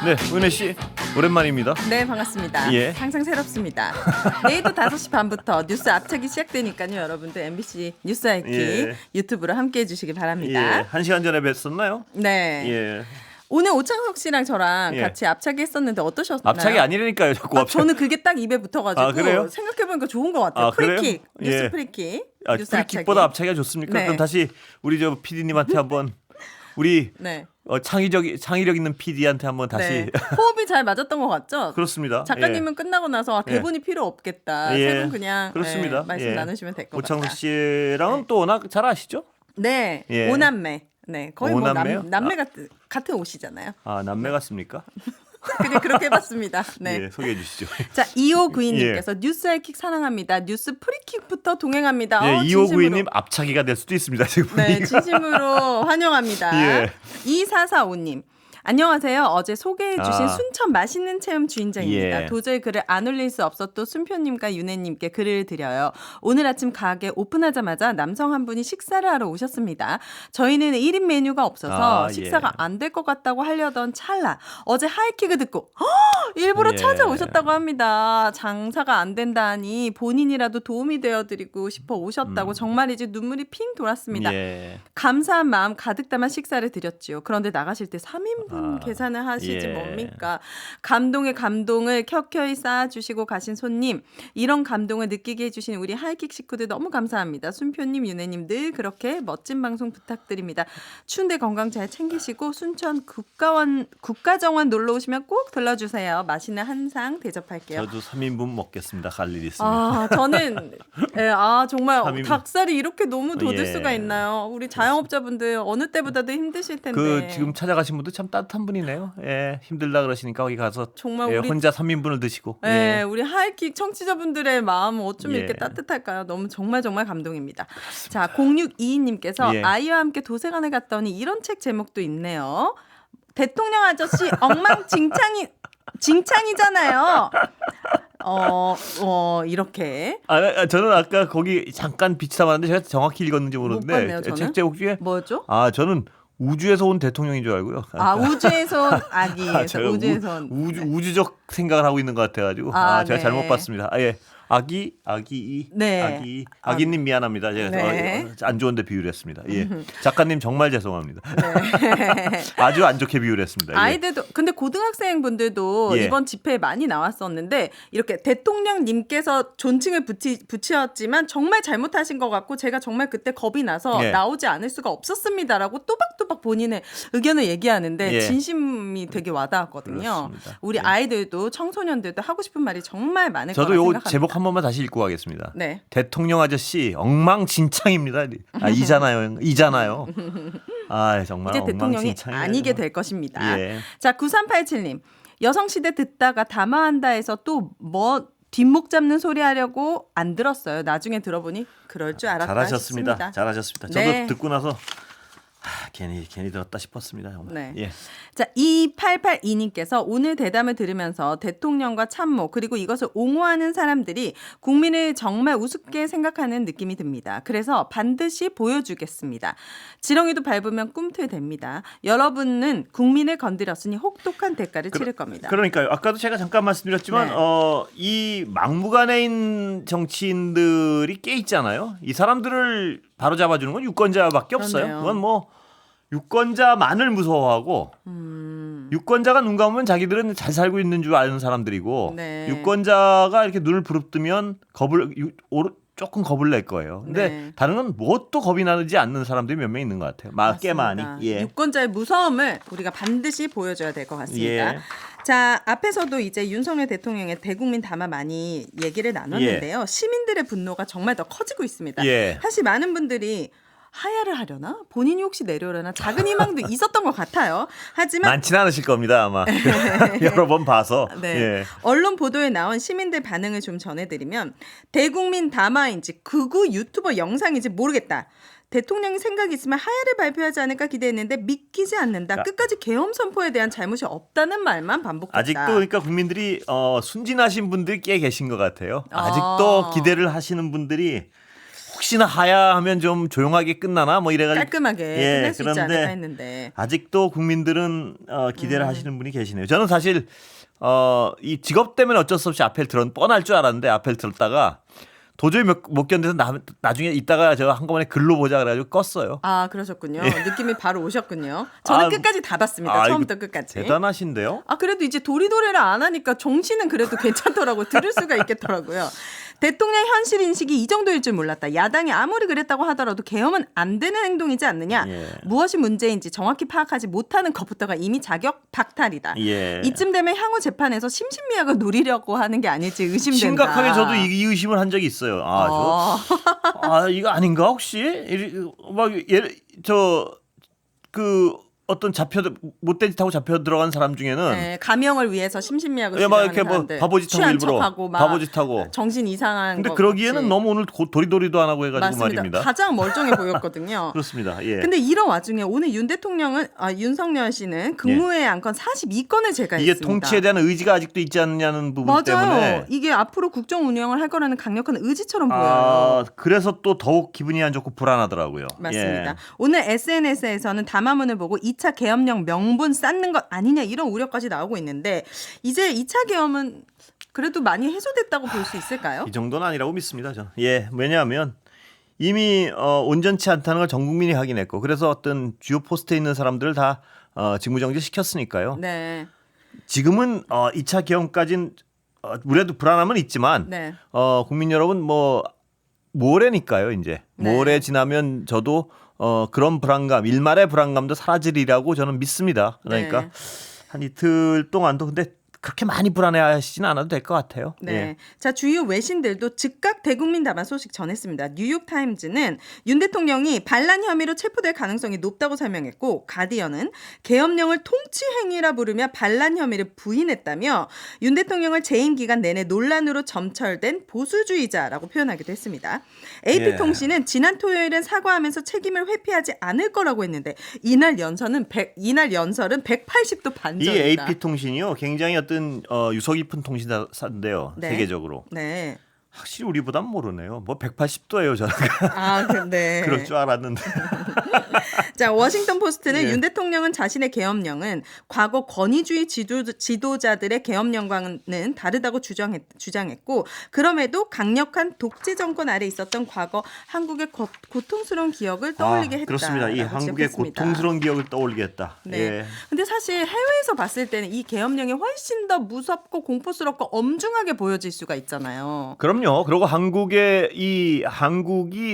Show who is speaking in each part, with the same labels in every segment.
Speaker 1: 네, 은혜 씨 오랜만입니다.
Speaker 2: 네, 반갑습니다.
Speaker 1: 예.
Speaker 2: 항상 새롭습니다. 내일도 5시 반부터 뉴스 앞차기 시작되니까요. 여러분들 MBC 뉴스 알키
Speaker 1: 예.
Speaker 2: 유튜브로 함께해 주시기 바랍니다.
Speaker 1: 예, 1시간 전에 뵀었나요?
Speaker 2: 네.
Speaker 1: 예.
Speaker 2: 오늘 오창석 씨랑 저랑
Speaker 1: 예.
Speaker 2: 같이 앞차기 했었는데 어떠셨나요?
Speaker 1: 앞차기 아니라니까요. 자꾸 앞차기.
Speaker 2: 저는 그게 딱 입에 붙어가지고
Speaker 1: 아, 그래요?
Speaker 2: 생각해보니까 좋은 것 같아요.
Speaker 1: 아, 그래요?
Speaker 2: 프리킥, 뉴스
Speaker 1: 예.
Speaker 2: 프리킥,
Speaker 1: 아,
Speaker 2: 뉴스
Speaker 1: 프리킥보다 앞차기가 좋습니까?
Speaker 2: 네.
Speaker 1: 그럼 다시 우리 저 PD님한테 한번 우리
Speaker 2: 네.
Speaker 1: 창의력 있는 PD한테 한번 다시
Speaker 2: 네. 호흡이 잘 맞았던 것 같죠?
Speaker 1: 그렇습니다.
Speaker 2: 작가님은 끝나고 나서 아, 대본이 필요 없겠다.
Speaker 1: 예.
Speaker 2: 세 분 그냥
Speaker 1: 그렇습니다.
Speaker 2: 예, 말씀
Speaker 1: 예.
Speaker 2: 나누시면 될 것 같다.
Speaker 1: 오창석 씨랑은 또 워낙 잘 아시죠?
Speaker 2: 네,
Speaker 1: 예.
Speaker 2: 오남매. 네, 거의 뭐
Speaker 1: 오남매요?
Speaker 2: 남매 같은 옷이잖아요.
Speaker 1: 아, 남매 같습니까?
Speaker 2: 그냥 그렇게 해봤습니다. 네.
Speaker 1: 예, 소개해 주시죠.
Speaker 2: 자, 2592님께서 뉴스 알킥 사랑합니다. 뉴스 프리킥부터 동행합니다.
Speaker 1: 예,
Speaker 2: 진심으로.
Speaker 1: 2592님 앞차기가 될 수도 있습니다. 지금
Speaker 2: 네,
Speaker 1: 분위기가.
Speaker 2: 진심으로 환영합니다.
Speaker 1: 예.
Speaker 2: 2445님. 안녕하세요. 어제 소개해주신
Speaker 1: 아.
Speaker 2: 순천 맛있는 체험 주인장입니다.
Speaker 1: 예.
Speaker 2: 도저히 글을 안 올릴 수 없었던 순표님과 윤혜님께 글을 드려요. 오늘 아침 가게 오픈하자마자 남성 한 분이 식사를 하러 오셨습니다. 저희는 1인 메뉴가 없어서
Speaker 1: 아,
Speaker 2: 식사가
Speaker 1: 예.
Speaker 2: 안 될 것 같다고 하려던 찰나 어제 하이킥을 듣고 일부러
Speaker 1: 예.
Speaker 2: 찾아오셨다고 합니다. 장사가 안 된다니 본인이라도 도움이 되어드리고 싶어 오셨다고 정말이지 눈물이 핑 돌았습니다.
Speaker 1: 예.
Speaker 2: 감사한 마음 가득 담아 식사를 드렸지요. 그런데 나가실 때 3인분
Speaker 1: 아,
Speaker 2: 계산을 하시지
Speaker 1: 예.
Speaker 2: 뭡니까? 감동의 감동을 켜켜이 쌓아주시고 가신 손님. 이런 감동을 느끼게 해주신 우리 하이킥 식구들 너무 감사합니다. 순표님, 윤혜님 늘 그렇게 멋진 방송 부탁드립니다. 추운데 건강 잘 챙기시고 순천 국가정원 놀러 오시면 꼭 들러주세요. 맛있는 한상 대접할게요.
Speaker 1: 저도 3인분 먹겠습니다. 갈 일 있으면.
Speaker 2: 아, 저는 정말
Speaker 1: 3인분.
Speaker 2: 닭살이 이렇게 너무 돋을
Speaker 1: 예.
Speaker 2: 수가 있나요? 우리 자영업자분들 어느 때보다도 힘드실 텐데.
Speaker 1: 그 지금 찾아가신 분도 참 따뜻한 분이네요. 예, 힘들다 그러시니까 거기 가서
Speaker 2: 정말
Speaker 1: 예,
Speaker 2: 우리
Speaker 1: 혼자 3인분을 드시고.
Speaker 2: 네,
Speaker 1: 예.
Speaker 2: 우리 하이킥 청취자분들의 마음은 어쩜
Speaker 1: 예.
Speaker 2: 이렇게 따뜻할까요? 너무 정말 감동입니다. 자, 0622님께서
Speaker 1: 예.
Speaker 2: 아이와 함께 도서관에 갔더니 이런 책 제목도 있네요. 대통령 아저씨 징창이잖아요. 이렇게
Speaker 1: 저는 아까 거기 잠깐 비치담았는데 제가 정확히 읽었는지
Speaker 2: 못
Speaker 1: 모르는데
Speaker 2: 봤네요, 저는.
Speaker 1: 책 제목 중에
Speaker 2: 뭐죠?
Speaker 1: 저는 우주에서 온 대통령인 줄 알고요.
Speaker 2: 우주에서 온 아기에서
Speaker 1: 제가
Speaker 2: 우주에서 온
Speaker 1: 우주적 생각을 하고 있는 것 같아가지고 제가
Speaker 2: 네.
Speaker 1: 잘못 봤습니다. 예.
Speaker 2: 네.
Speaker 1: 아기님 미안합니다. 제가
Speaker 2: 네.
Speaker 1: 안 좋은데 비유했습니다. 예. 작가님 정말 죄송합니다.
Speaker 2: 네.
Speaker 1: 아주 안 좋게 비유했습니다. 예.
Speaker 2: 아이들도 근데 고등학생 분들도
Speaker 1: 예.
Speaker 2: 이번 집회에 많이 나왔었는데 이렇게 대통령님께서 존칭을 붙였지만 정말 잘못하신 것 같고 제가 정말 그때 겁이 나서
Speaker 1: 예.
Speaker 2: 나오지 않을 수가 없었습니다라고 또박또박 본인의 의견을 얘기하는데
Speaker 1: 예.
Speaker 2: 진심이 되게 와닿았거든요.
Speaker 1: 그렇습니다.
Speaker 2: 우리
Speaker 1: 예.
Speaker 2: 아이들도 청소년들도 하고 싶은 말이 정말 많을 거라
Speaker 1: 저도 요
Speaker 2: 생각합니다.
Speaker 1: 제목 한 번만 다시 읽고 가겠습니다.
Speaker 2: 네.
Speaker 1: 대통령 아저씨 엉망진창입니다. 이잖아요. 정말
Speaker 2: 이제 대통령이
Speaker 1: 엉망진창이에요.
Speaker 2: 아니게 될 것입니다.
Speaker 1: 예.
Speaker 2: 자, 9387님. 여성시대 듣다가 담화한다 해서 또 뭐 뒷목 잡는 소리 하려고 안 들었어요. 나중에 들어보니 그럴 줄 알았다
Speaker 1: 잘하셨습니다.
Speaker 2: 싶습니다.
Speaker 1: 잘하셨습니다. 저도
Speaker 2: 네.
Speaker 1: 듣고 나서 괜히 들었다 싶었습니다. 정말.
Speaker 2: 네.
Speaker 1: 예.
Speaker 2: 자, 2882님께서 오늘 대담을 들으면서 대통령과 참모 그리고 이것을 옹호하는 사람들이 국민을 정말 우습게 생각하는 느낌이 듭니다. 그래서 반드시 보여주겠습니다. 지렁이도 밟으면 꿈틀댑니다. 여러분은 국민을 건드렸으니 혹독한 대가를 치를 겁니다.
Speaker 1: 그러니까요. 아까도 제가 잠깐 말씀드렸지만
Speaker 2: 네.
Speaker 1: 이 막무가내 인 정치인들이 꽤 있잖아요. 이 사람들을 바로 잡아주는 건 유권자밖에 없어요.
Speaker 2: 그렇네요.
Speaker 1: 그건 뭐 유권자만을 무서워하고 유권자가 눈 감으면 자기들은 잘 살고 있는 줄 아는 사람들이고
Speaker 2: 네.
Speaker 1: 유권자가 이렇게 눈을 부릅뜨면 조금 겁을 낼 거예요. 근데
Speaker 2: 네.
Speaker 1: 다른 건 뭣도 겁이 나지 않는 사람들이 몇 명 있는 것 같아요. 꽤 많이.
Speaker 2: 맞습니다.
Speaker 1: 예.
Speaker 2: 유권자의 무서움을 우리가 반드시 보여줘야 될 것 같습니다.
Speaker 1: 예.
Speaker 2: 자, 앞에서도 이제 윤석열 대통령의 대국민 담화 많이 얘기를 나눴는데요. 시민들의 분노가 정말 더 커지고 있습니다.
Speaker 1: 예.
Speaker 2: 사실 많은 분들이 하야를 하려나? 본인이 혹시 내려려나? 작은 희망도 있었던 것 같아요. 하지만
Speaker 1: 많지는 않으실 겁니다 아마. 여러 번 봐서.
Speaker 2: 네.
Speaker 1: 예.
Speaker 2: 언론 보도에 나온 시민들 반응을 좀 전해드리면 대국민 담화인지 극우 유튜버 영상인지 모르겠다. 대통령이 생각이 있으면 하야를 발표하지 않을까 기대했는데 믿기지 않는다. 끝까지 계엄 선포에 대한 잘못이 없다는 말만 반복했다.
Speaker 1: 아직도 그러니까 국민들이 순진하신 분들이 꽤 계신 것 같아요. 아직도 기대를 하시는 분들이 혹시나 하야하면 좀 조용하게 끝나나 뭐 이래가지고
Speaker 2: 깔끔하게
Speaker 1: 예,
Speaker 2: 끝낼 수 있지
Speaker 1: 그런데
Speaker 2: 않을까 했는데.
Speaker 1: 아직도 국민들은 기대를 하시는 분이 계시네요. 저는 사실 이 직업 때문에 어쩔 수 없이 앞에 들은 뻔할 줄 알았는데 앞에 들었다가 도저히 못 견뎌서 나중에 이따가 저 한꺼번에 글로 보자 그래가지고 껐어요.
Speaker 2: 아 그러셨군요. 느낌이 바로 오셨군요. 저는
Speaker 1: 아,
Speaker 2: 끝까지 다 봤습니다.
Speaker 1: 아,
Speaker 2: 처음부터
Speaker 1: 이거
Speaker 2: 끝까지.
Speaker 1: 대단하신데요?
Speaker 2: 아 그래도 이제 도리도리를 안 하니까 정신은 그래도 괜찮더라고요. 들을 수가 있겠더라고요. 대통령 현실 인식이 이 정도일 줄 몰랐다. 야당이 아무리 그랬다고 하더라도 계엄은 안 되는 행동이지 않느냐.
Speaker 1: 예.
Speaker 2: 무엇이 문제인지 정확히 파악하지 못하는 것부터가 이미 자격 박탈이다.
Speaker 1: 예.
Speaker 2: 이쯤 되면 향후 재판에서 심신미약을 노리려고 하는 게 아닐지 의심된다.
Speaker 1: 심각하게 저도 이 의심을 한 적이 있어요. 이거 아닌가 혹시? 어떤 못된 짓 하고 잡혀 들어간 사람 중에는
Speaker 2: 네, 가명을 위해서 심신미약을
Speaker 1: 예, 막
Speaker 2: 주장하는
Speaker 1: 이렇게 뭐
Speaker 2: 사람들.
Speaker 1: 바보짓하고
Speaker 2: 취한
Speaker 1: 일부러
Speaker 2: 척하고 막
Speaker 1: 바보짓하고.
Speaker 2: 정신 이상한
Speaker 1: 근데
Speaker 2: 것
Speaker 1: 그러기에는
Speaker 2: 같이.
Speaker 1: 너무 오늘 도리도리도 안 하고 해가지고
Speaker 2: 맞습니다.
Speaker 1: 말입니다.
Speaker 2: 가장 멀쩡해 보였거든요.
Speaker 1: 그렇습니다. 예.
Speaker 2: 근데 이런 와중에 오늘 윤석열 씨는 국무회의 안건 42건을 제거했습니다.
Speaker 1: 이게 통치에 대한 의지가 아직도 있지 않느냐는 부분
Speaker 2: 맞아요.
Speaker 1: 때문에
Speaker 2: 이게 앞으로 국정 운영을 할 거라는 강력한 의지처럼 보여요.
Speaker 1: 그래서 또 더욱 기분이 안 좋고 불안하더라고요.
Speaker 2: 맞습니다.
Speaker 1: 예.
Speaker 2: 오늘 SNS에서는 담화문을 보고 2차 계엄령 명분 쌓는 것 아니냐 이런 우려까지 나오고 있는데 이제 2차 계엄은 그래도 많이 해소됐다고 볼 수 있을까요?
Speaker 1: 이 정도는 아니라고 믿습니다. 저는. 예, 왜냐하면 이미 온전치 않다는 걸 전 국민이 확인했고 그래서 어떤 주요 포스트에 있는 사람들을 다 직무정지 시켰으니까요.
Speaker 2: 네.
Speaker 1: 지금은 2차 계엄까지는 우리도 불안함은 있지만
Speaker 2: 네.
Speaker 1: 국민 여러분 모레니까요. 이제
Speaker 2: 네.
Speaker 1: 모레 지나면 저도 그런 불안감, 일말의 불안감도 사라지리라고 저는 믿습니다. 그러니까
Speaker 2: 네.
Speaker 1: 한 이틀 동안도 근데 그렇게 많이 불안해하시지는 않아도 될 것 같아요.
Speaker 2: 네.
Speaker 1: 예.
Speaker 2: 자, 주요 외신들도 즉각 대국민 담화 소식 전했습니다. 뉴욕타임즈는 윤 대통령이 반란 혐의로 체포될 가능성이 높다고 설명했고 가디언은 계엄령을 통치 행위라 부르며 반란 혐의를 부인했다며 윤 대통령을 재임 기간 내내 논란으로 점철된 보수주의자라고 표현하기도 했습니다. AP통신은 지난 토요일엔 사과하면서 책임을 회피하지 않을 거라고 했는데 이날 연설은 180도
Speaker 1: 이
Speaker 2: 반전이다.
Speaker 1: AP통신이요. 굉장히 어떤 유서 깊은 통신사인데요.
Speaker 2: 네.
Speaker 1: 세계적으로.
Speaker 2: 네.
Speaker 1: 확실히 우리보단 모르네요. 뭐 180도예요, 저는.
Speaker 2: 아, 네.
Speaker 1: 그럴 줄 알았는데.
Speaker 2: 자, 워싱턴 포스트는
Speaker 1: 예.
Speaker 2: 윤 대통령은 자신의 계엄령은 과거 권위주의 지도자들의 계엄령과는 다르다고 주장했고 그럼에도 강력한 독재 정권 아래 있었던 과거 한국의 고통스러운 기억을 떠올리게 했다.
Speaker 1: 그렇습니다. 이 한국의 고통스러운 기억을 떠올리게 했다.
Speaker 2: 네.
Speaker 1: 예.
Speaker 2: 근데 사실 해외에서 봤을 때는 이 계엄령이 훨씬 더 무섭고 공포스럽고 엄중하게 보여질 수가 있잖아요.
Speaker 1: 그럼요. 그리고 한국이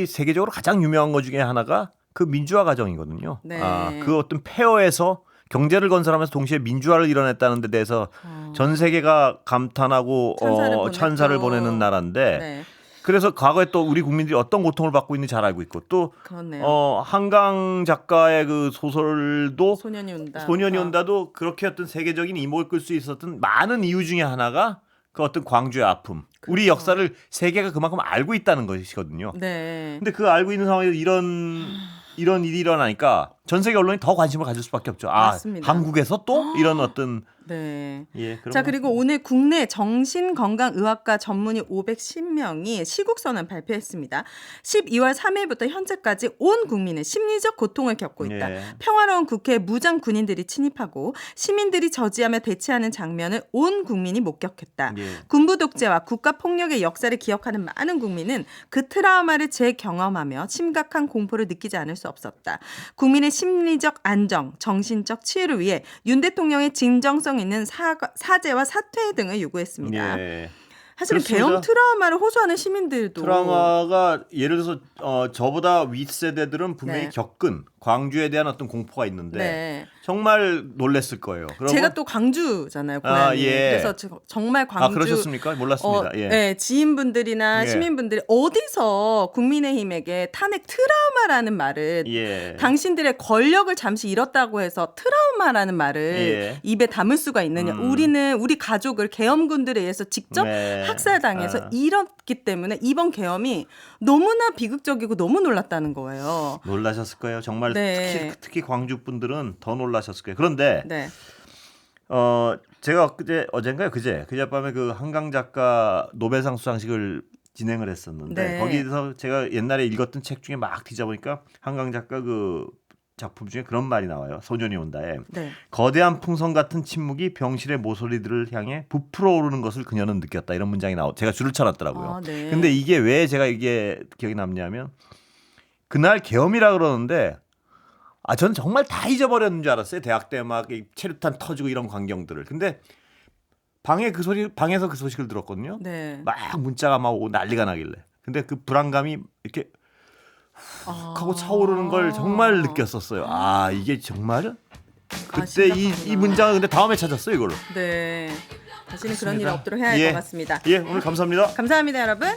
Speaker 1: 세계적으로 가장 유명한 것 중에 하나가 그 민주화 과정이거든요.
Speaker 2: 네.
Speaker 1: 그 어떤 폐허에서 경제를 건설하면서 동시에 민주화를 이뤄냈다는 데 대해서 전 세계가 감탄하고 찬사를 보내는 나라인데
Speaker 2: 네.
Speaker 1: 그래서 과거에 또 우리 국민들이 어떤 고통을 받고 있는지 잘 알고 있고 또
Speaker 2: 그렇네요.
Speaker 1: 한강 작가의 그 소설도
Speaker 2: 소년이
Speaker 1: 온다도 그렇게 어떤 세계적인 이목을 끌 수 있었던 많은 이유 중에 하나가 그 어떤 광주의 아픔.
Speaker 2: 그렇죠.
Speaker 1: 우리 역사를 세계가 그만큼 알고 있다는 것이거든요.
Speaker 2: 네.
Speaker 1: 근데 그 알고 있는 상황에서 이런 일이 일어나니까 전 세계 언론이 더 관심을 가질 수밖에 없죠.
Speaker 2: 맞습니다.
Speaker 1: 한국에서 또 이런 어떤
Speaker 2: 네.
Speaker 1: 그런
Speaker 2: 자, 그리고 오늘 국내 정신건강의학과 전문의 510명이 시국선언 발표했습니다. 12월 3일부터 현재까지 온 국민은 심리적 고통을 겪고 있다.
Speaker 1: 예.
Speaker 2: 평화로운 국회에 무장 군인들이 침입하고 시민들이 저지하며 대치하는 장면을 온 국민이 목격했다.
Speaker 1: 예.
Speaker 2: 군부 독재와 국가 폭력의 역사를 기억하는 많은 국민은 그 트라우마를 재경험하며 심각한 공포를 느끼지 않을 수 없었다. 국민의 심리적 안정, 정신적 치유를 위해 윤 대통령의 진정성 있는 사죄와 사퇴 등을 요구했습니다.
Speaker 1: 예.
Speaker 2: 사실은
Speaker 1: 그렇습니다.
Speaker 2: 계엄 트라우마를 호소하는 시민들도
Speaker 1: 트라우마가 예를 들어서 저보다 윗세대들은 분명히
Speaker 2: 네.
Speaker 1: 겪은 광주에 대한 어떤 공포가 있는데
Speaker 2: 네.
Speaker 1: 정말 놀랬을 거예요.
Speaker 2: 제가 또 광주잖아요, 고향이.
Speaker 1: 예.
Speaker 2: 그래서 정말 광주
Speaker 1: 그러셨습니까? 몰랐습니다. 예.
Speaker 2: 네, 지인분들이나
Speaker 1: 예.
Speaker 2: 시민분들이 어디서 국민의힘에게 탄핵 트라우마라는 말을
Speaker 1: 예.
Speaker 2: 당신들의 권력을 잠시 잃었다고 해서 트라우마라는 말을
Speaker 1: 예.
Speaker 2: 입에 담을 수가 있느냐. 우리 가족을 계엄군들에 의해서 직접
Speaker 1: 네.
Speaker 2: 학살당해서 잃었기 때문에 이번 계엄이 너무나 비극적이고 너무 놀랐다는 거예요.
Speaker 1: 놀라셨을 거예요. 정말
Speaker 2: 네.
Speaker 1: 특히 광주 분들은 더 놀라셨을 거예요. 그런데
Speaker 2: 네.
Speaker 1: 제가 어젠가요? 그제 밤에 그 한강 작가 노벨상 수상식을 진행을 했었는데
Speaker 2: 네.
Speaker 1: 거기서 제가 옛날에 읽었던 책 중에 막 뒤져보니까 한강 작가 그 작품 중에 그런 말이 나와요. 소년이 온다에
Speaker 2: 네.
Speaker 1: 거대한 풍선 같은 침묵이 병실의 모서리들을 향해 부풀어 오르는 것을 그녀는 느꼈다. 이런 문장이 제가 줄을 쳐놨더라고요.
Speaker 2: 아, 네.
Speaker 1: 근데 이게 왜 제가 이게 기억이 남냐면 그날 계엄이라 그러는데 저는 정말 다 잊어버렸는 줄 알았어요. 대학 때 막 체류탄 터지고 이런 광경들을. 근데 방에서 그 소식을 들었거든요.
Speaker 2: 네.
Speaker 1: 막 문자가 막 오고 난리가 나길래. 근데 그 불안감이 이렇게 훅 하고 차오르는 걸 정말 느꼈었어요. 이게 정말 그때 이
Speaker 2: 심각하구나.
Speaker 1: 문장을 근데 다음에 찾았어요, 이걸로.
Speaker 2: 네. 다시는 그런 일
Speaker 1: 맞습니다.
Speaker 2: 없도록 해야 할
Speaker 1: 예.
Speaker 2: 것 같습니다.
Speaker 1: 예, 오늘 감사합니다.
Speaker 2: 감사합니다, 여러분.